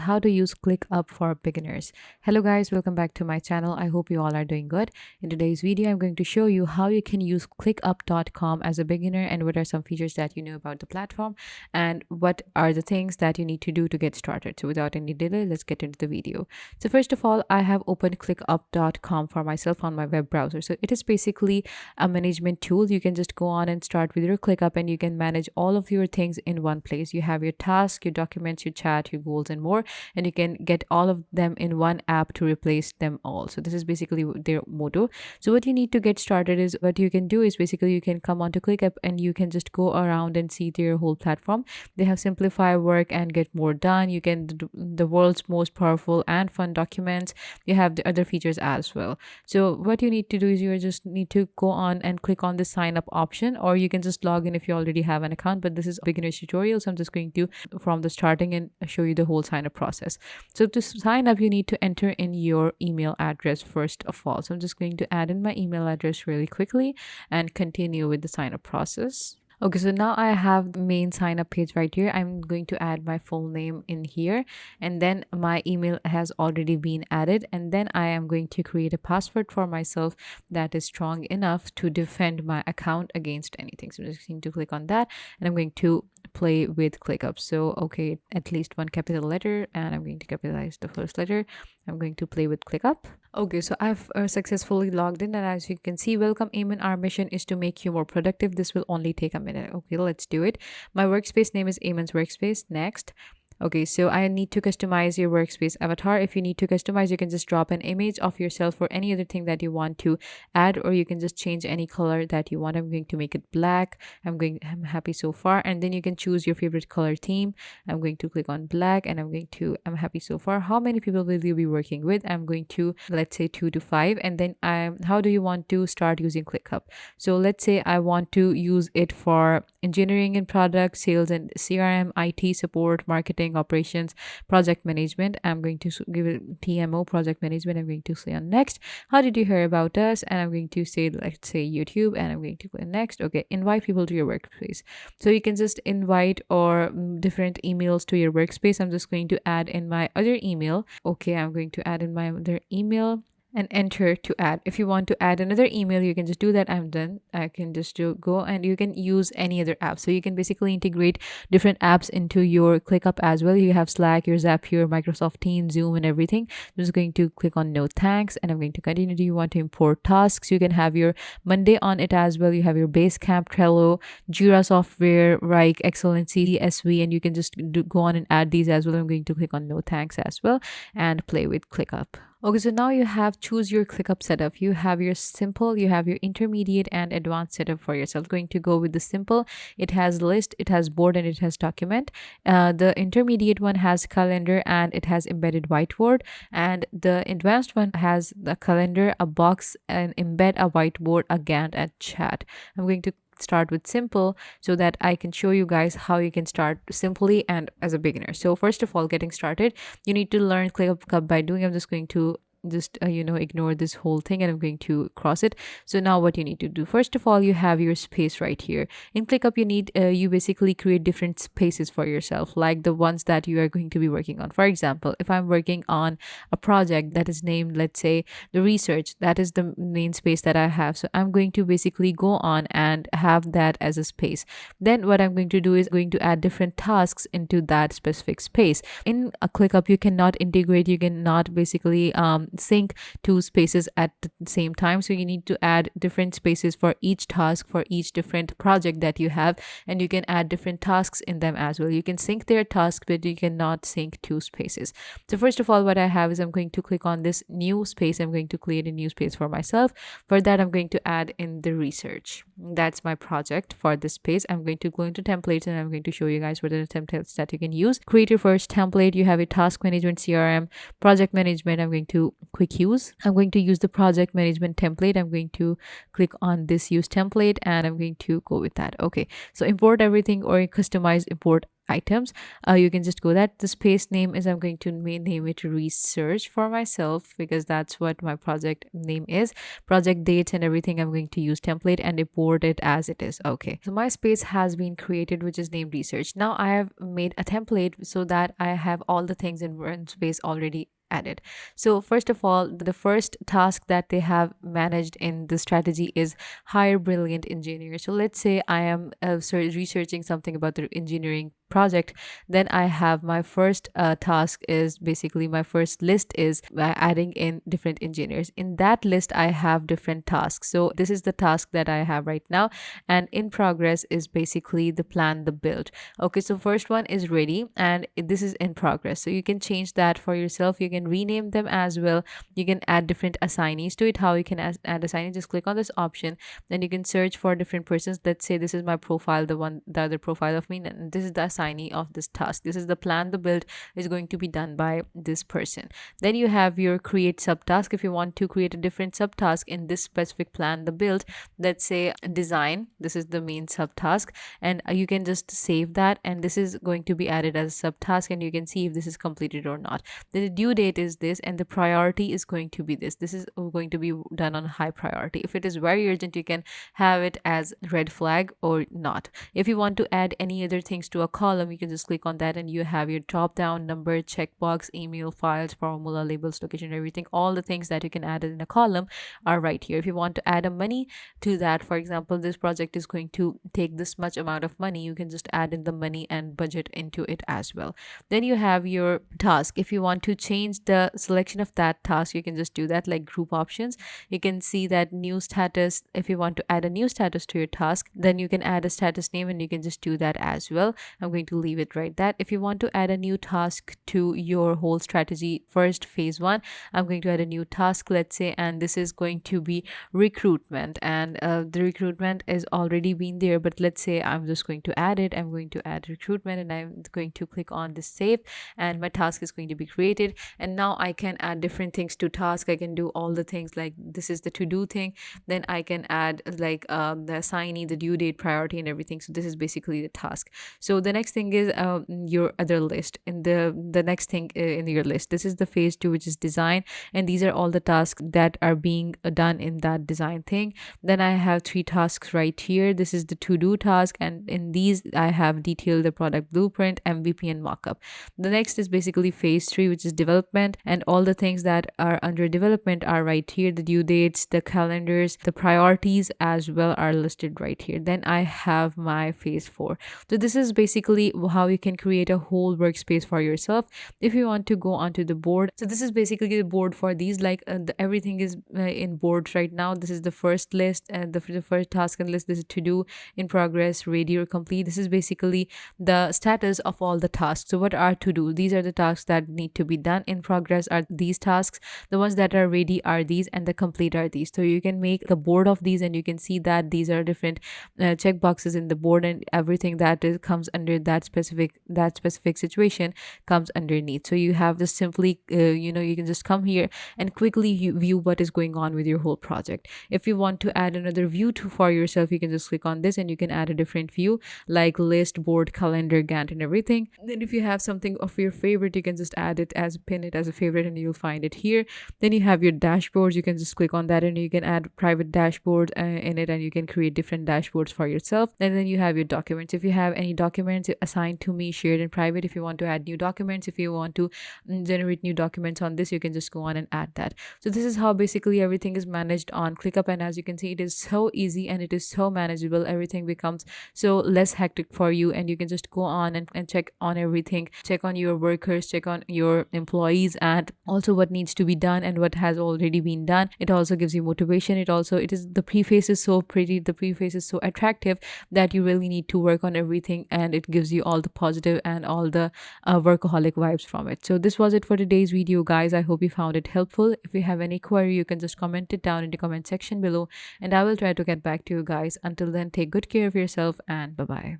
how to use ClickUp for beginners. Hello guys, welcome back to my channel. I hope you all are doing good. In today's video, I'm going to show you how you can use clickup.com as a beginner and what are some features that you know about the platform and what are the things that you need to do to get started. So without any delay, let's get into the video. So first of all, I have opened clickup.com for myself on my web browser. So it is basically a management tool. You can just go on and start with your ClickUp and you can manage all of your things in one place. You have your tasks, your documents, your chat, your goals and more, and you can get all of them in one app to replace them all. So this is basically their motto. So what you need to get started is what you can do is basically you can come onto ClickUp and you can just go around and see their whole platform. They have simplify work and get more done. You can the world's most powerful and fun documents. You have the other features as well. So what you need to do is you just need to go on and click on the sign up option, or you can just log in if you already have an account, but this is a beginner's tutorial, so I'm just going to from the starting and show you the whole sign up process. So to sign up, you need to enter in your email address first of all. So I'm just going to add in my email address really quickly and continue with the sign up process. Okay, so now I have the main sign up page right here. I'm going to add my full name in here, and then my email has already been added, and then I am going to create a password for myself that is strong enough to defend my account against anything. So I'm just going to click on that, and I'm going to play with ClickUp. So okay, at least one capital letter, and I'm going to capitalize the first letter. I'm going to play with ClickUp. Okay, so I've successfully logged in, and as you can see, welcome Eamon. Our mission is to make you more productive. This will only take a minute. Okay, let's do it. My workspace name is Eamon's workspace. Next. Okay, so I need to customize your workspace avatar. If you need to customize, you can just drop an image of yourself or any other thing that you want to add, or you can just change any color that you want. I'm going to make it black. I'm happy so far. And then you can choose your favorite color theme. I'm going to click on black, and I'm happy so far. How many people will you be working with? I'm going to, let's say 2 to 5. And then how do you want to start using ClickUp? So let's say I want to use it for engineering and product, sales and CRM, IT support, marketing, operations, project management. I'm going to give it PMO, project management. I'm going to say on next. How did you hear about us? And I'm going to say, let's say YouTube, and I'm going to click next. Okay, invite people to your workspace. So you can just invite or different emails to your workspace. I'm just going to add in my other email. Okay, I'm going to add in my other email and enter to add. If you want to add another email, you can just do that. I'm done. I can just go, and you can use any other app. So you can basically integrate different apps into your ClickUp as well. You have Slack, your Zapier, Microsoft Teams, Zoom, and everything. I'm just going to click on no thanks, and I'm going to continue. Do you want to import tasks? You can have your Monday on it as well. You have your Basecamp, Trello, Jira software, Rike, Excellency, SV, and you can just go on and add these as well. I'm going to click on no thanks as well and play with ClickUp. Okay, so now you have choose your ClickUp setup. You have your simple, you have your intermediate and advanced setup for yourself. Going to go with the simple. It has list, it has board, and it has document. The intermediate one has calendar and it has embedded whiteboard, and the advanced one has the calendar, a box, and embed a whiteboard, a Gantt, and chat. I'm going to start with simple so that I can show you guys how you can start simply and as a beginner. So first of all, getting started, you need to learn ClickUp by doing. I'm just going to ignore this whole thing, and I'm going to cross it. So now what you need to do, first of all, you have your space right here in ClickUp. You need you basically create different spaces for yourself, like the ones that you are going to be working on. For example, if I'm working on a project that is named, let's say, the research, that is the main space that I have. So I'm going to basically go on and have that as a space. Then what I'm going to do is going to add different tasks into that specific space. In a ClickUp, you cannot integrate, you cannot basically sync two spaces at the same time. So you need to add different spaces for each task, for each different project that you have, and you can add different tasks in them as well. You can sync their task, but you cannot sync two spaces. So first of all, what I have is I'm going to click on this new space. I'm going to create a new space for myself. For that, I'm going to add in the research. That's my project for this space. I'm going to go into templates, and I'm going to show you guys what are the templates that you can use. Create your first template. You have a task management, CRM, project management. I'm going to quick use. I'm going to use the project management template. I'm going to click on this use template, and I'm going to go with that. Okay, so import everything or customize, import items. You can just go that. The space name is, I'm going to name it research for myself because that's what my project name is. Project dates and everything, I'm going to use template and import it as it is. Okay, so my space has been created, which is named research. Now I have made a template so that I have all the things in one space already added. So first of all, the first task that they have managed in the strategy is hire brilliant engineers. So let's say I am researching something about the engineering project. Then I have my first task is basically, my first list is adding in different engineers. In that list I have different tasks. So this is the task that I have right now, and in progress is basically the plan, the build. Okay, so first one is ready and this is in progress. So you can change that for yourself. You can rename them as well. You can add different assignees to it. How you can add assignee, just click on this option, then you can search for different persons. Let's say this is my profile, the other profile of me, and this is the assignee of this task. This is the plan, the build is going to be done by this person. Then you have your create subtask. If you want to create a different subtask in this specific plan, the build, let's say design, this is the main subtask, and you can just save that, and this is going to be added as a subtask, and you can see if this is completed or not. The due date is this, and the priority is going to be this is going to be done on high priority. If it is very urgent, you can have it as red flag or not. If you want to add any other things to a column, you can just click on that, and you have your drop down, number, checkbox, email, files, formula, labels, location, everything. All the things that you can add in a column are right here. If you want to add a money to that, for example, this project is going to take this much amount of money, you can just add in the money and budget into it as well. Then you have your task. If you want to change the selection of that task, you can just do that, like group options. You can see that new status. If you want to add a new status to your task, then you can add a status name, and you can just do that as well. I'm going to leave it right that. If you want to add a new task to your whole strategy, first phase one, I'm going to add a new task, let's say, and this is going to be recruitment, and the recruitment is already been there, but let's say I'm just going to add it. I'm going to add recruitment, and I'm going to click on this save, and my task is going to be created. And now I can add different things to task. I can do all the things, like this is the to do thing. Then I can add like the assignee, the due date, priority, and everything. So this is basically the task. So the next thing is your other list. In the next thing in your list, this is the phase two, which is design, and these are all the tasks that are being done in that design thing. Then I have 3 tasks right here. This is the to do task, and in these I have detailed the product blueprint, MVP, and mockup. The next is basically phase 3, which is development, and all the things that are under development are right here. The due dates, the calendars, the priorities as well are listed right here. Then I have my phase 4. So this is basically how you can create a whole workspace for yourself. If you want to go onto the board, so this is basically the board for these, like everything is in boards right now. This is the first list, and the first task and list. This is to do, in progress, ready, or complete. This is basically the status of all the tasks. So what are to do? These are the tasks that need to be done. In progress are these tasks. The ones that are ready are these, and the complete are these. So you can make a board of these, and you can see that these are different check boxes in the board, and everything that comes under that specific situation comes underneath. So you have just simply you can just come here and quickly view what is going on with your whole project. If you want to add another view for yourself, you can just click on this, and you can add a different view, like list, board, calendar, Gantt, and everything. Then if you have something of your favorite, you can just add it as pin it as a favorite, and you'll find it here. Then you have your dashboards. You can just click on that, and you can add private dashboard in it, and you can create different dashboards for yourself. And then you have your documents. If you have any documents assigned to me, shared in private, if you want to add new documents, if you want to generate new documents on this, you can just go on and add that. So this is how basically everything is managed on Clickup, and as you can see, it is so easy and it is so manageable. Everything becomes so less hectic for you, and you can just go on and check on everything, check on your workers, check on your employees, and also what needs to be done and what has already been done. It also gives you motivation. The preface is so pretty, the preface is so attractive that you really need to work on everything, and it gives you all the positive and all the workaholic vibes from it. So this was it for today's video, guys. I hope you found it helpful. If you have any query, you can just comment it down in the comment section below, and I will try to get back to you guys. Until then, take good care of yourself, and bye bye.